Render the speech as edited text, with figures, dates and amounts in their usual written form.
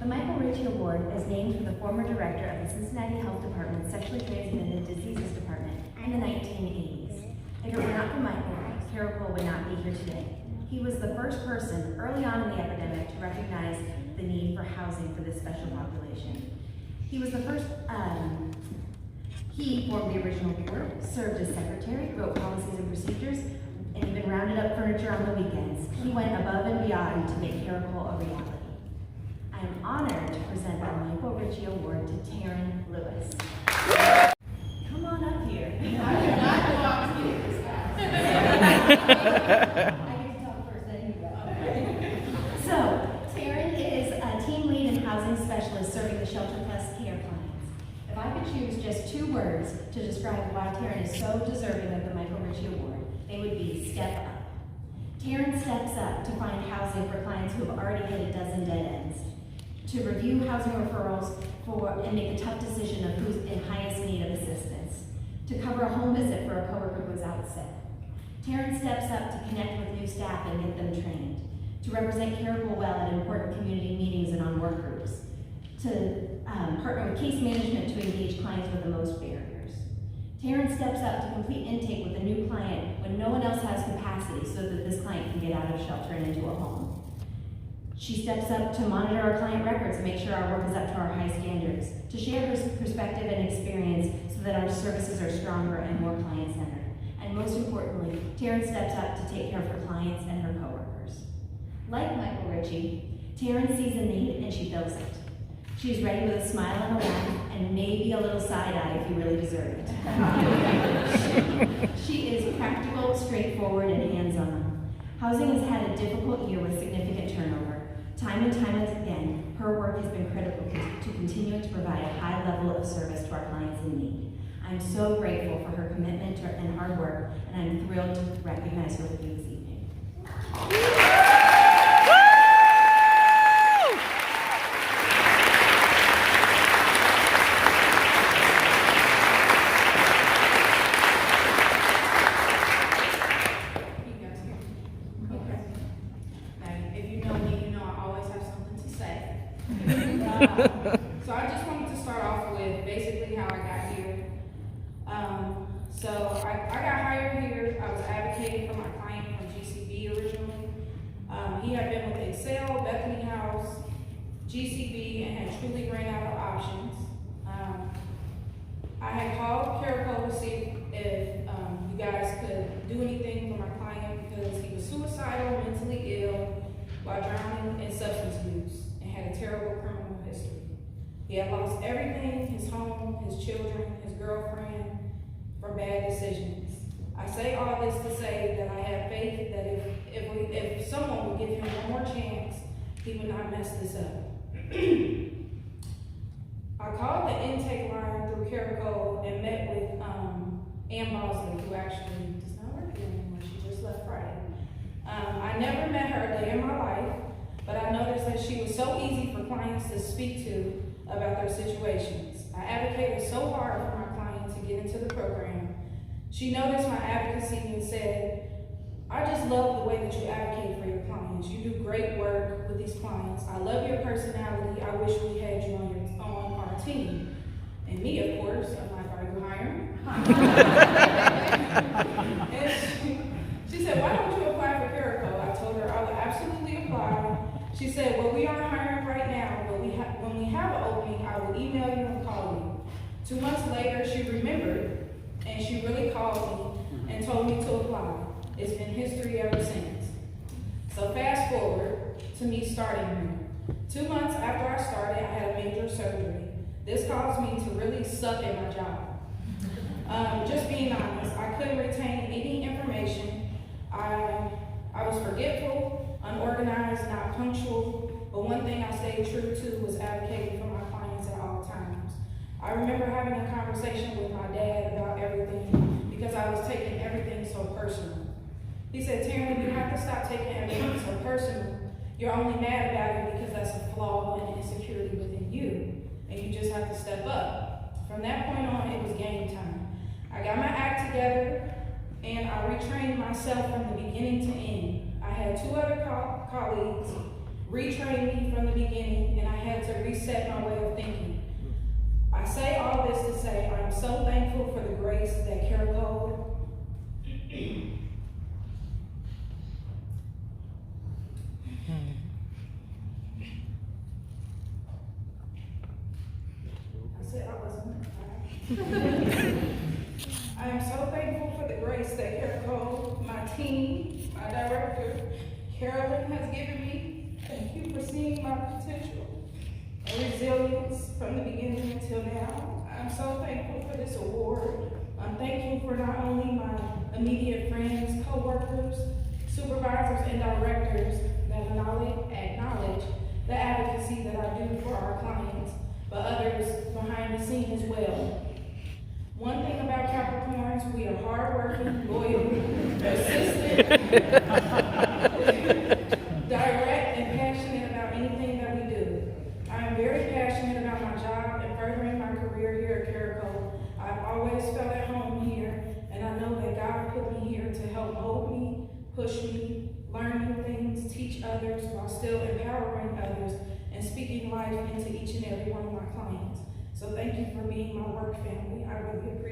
The Michael Ritchie Award is named for the former director of the Cincinnati Health Department's Sexually Transmitted Diseases Department in the 1980s. If it were not for Michael, Carol Cole would not be here today. He was the first person early on in the epidemic to recognize the need for housing for this special population. He was the first, he formed the original board, served as secretary, wrote policies and procedures, and even rounded up furniture on the weekends. He went above and beyond to make Carol Cole a reality. I am honored to present the Michael Ritchie Award to Taryn Lewis. Come on up here. I did not go out to get this guy. I get to talk first, then you go. Okay. So, Taryn is a team lead and housing specialist serving the Shelter Plus care clients. If I could choose just 2 words to describe why Taryn is so deserving of the Michael Ritchie Award, they would be step up. Taryn steps up to find housing for clients who have already hit a dozen dead ends, to review housing referrals and make the tough decision of who's in highest need of assistance, to cover a home visit for a coworker who is out sick. Taryn steps up to connect with new staff and get them trained, to represent Carol Cole well at important community meetings and on work groups, to partner with case management to engage clients with the most barriers. Taryn steps up to complete intake with a new client when no one else has capacity so that this client can get out of shelter and into a home. She steps up to monitor our client records and make sure our work is up to our high standards, to share her perspective and experience so that our services are stronger and more client-centered. And most importantly, Taryn steps up to take care of her clients and her coworkers. Like Michael Ritchie, Taryn sees a need and she fills it. She's ready with a smile and a laugh, and maybe a little side-eye if you really deserve it. She is practical, straightforward, and hands-on. Housing has had a difficult year with significant turnover. Time and time again, her work has been critical to continuing to provide a high level of service to our clients in need. I'm so grateful for her commitment and hard work, and I'm thrilled to recognize her with you this evening. So I just wanted to start off with basically how I got here. So I got hired here. I was advocating for my client from GCB originally. He had been with Excel, Bethany House, GCB, and had truly ran out of options. I had called Carol Cole to see if you guys could do anything for my client because he was suicidal, mentally ill, while drowning in substance abuse, and had a terrible criminal history. He had lost everything, his home, his children, his girlfriend, from bad decisions. I say all this to say that I have faith that if someone would give him one more chance, he would not mess this up. I called the intake line through Carol Cole and met with Ann Bosley, who actually does not work here anymore. She just left Friday. I never met her a day in my life, but I noticed that she was so easy for clients to speak to about their situations. I advocated so hard for my client to get into the program. She noticed my advocacy and said, I just love the way that you advocate for your clients. You do great work with these clients. I love your personality. I wish we had you on our team. And me, of course, I'm like, are you hiring? And she said, why don't you apply for Carol Cole? I told her I would absolutely apply. She said, well, we aren't hiring right now, but when we have an opening, I will email you and call you. 2 months later, she remembered, and she really called me and told me to apply. It's been history ever since. So fast forward to me starting here. 2 months after I started, I had a major surgery. This caused me to really suck at my job. Just being honest, I couldn't retain any information. I was forgetful, unorganized, not punctual, but one thing I stayed true to was advocating for my clients at all times. I remember having a conversation with my dad about everything because I was taking everything so personal. He said, Taryn, you have to stop taking everything so personal. You're only mad about it because that's a flaw and insecurity within you, and you just have to step up. From that point on, it was game time. I got my act together, and I retrained myself from the beginning to end. I had 2 other colleagues retrained me from the beginning, and I had to reset my way of thinking. I say all this to say I'm so thankful for the grace that Caracole I am so thankful for the grace that Caracole, my team, my director, Carolyn has given me. Thank you for seeing my potential and resilience from the beginning until now. I'm so thankful for this award. I'm thankful for not only my immediate friends, co-workers, supervisors, and directors that acknowledge the advocacy that I do for our clients, but others behind the scene as well. One thing about Capricorns, we are hardworking, loyal, persistent, direct, and passionate about anything that we do. I am very passionate about my job and furthering my career here at Caracole. I've always felt at home here, and I know that God put me here to help mold me, push me, learn new things, teach others, while still empowering others and speaking life into each and every one of my clients. So thank you for being my work family. I really appreciate it.